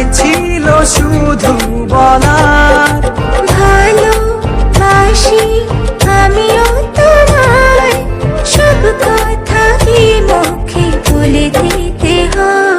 কথাটাই ছিল শুধু বলার। ভালোবাসি আমিও তোমায়, সব কথা কি মুখে বলে দিতে হয়?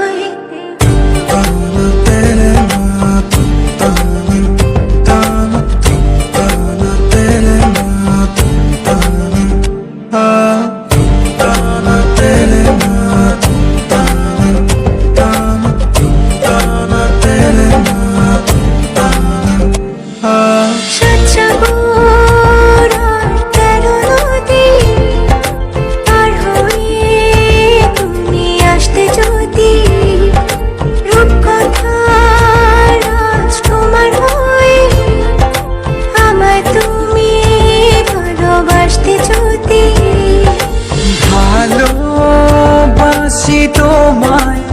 ভালোবাসি তোমায়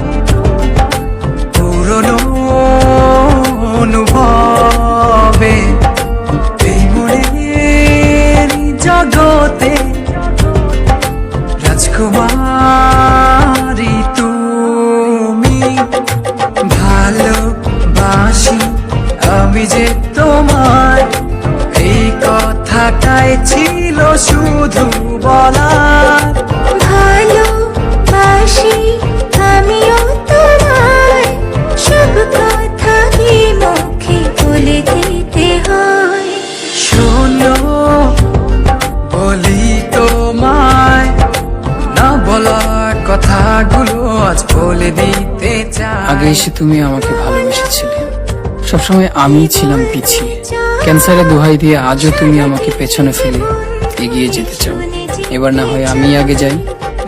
পুরনো অনুভবে, এই মনের জগতে রাজকুমারী তুমি। ভালোবাসি আমি যে তোমায়, এই কথাটাই ছিল শুধু বলার। ভালোবাসি আমিও তোমায়, সব কথা কি মুখে বলে দিতে হয়? শোনো বলি তোমায়, না বলা কথাগুলো আজ বলে দিতে চাই। আগে এসে তুমি আমাকে ভালোবেসেছিলে, সবসময় আমিই ছিলাম পিছিয়ে। ক্যান্সারে দোহাই দিয়ে আজও তুমি আমাকে পেছনে ফেলে এগিয়ে যেতে চাও। এবার না হয় আমি আগে যাই,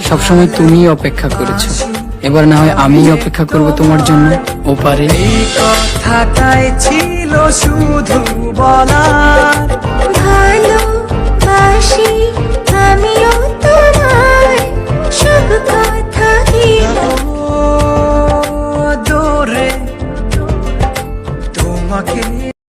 সবসময় তুমিই অপেক্ষা করেছো, এবার না হয় আমি অপেক্ষা করব তোমার জন্য ওপারে। এই কথাটাই ছিল শুধু বলার। ভালোবাসি আমিও তোমায়, সব কথা কি দূরে তোমাকে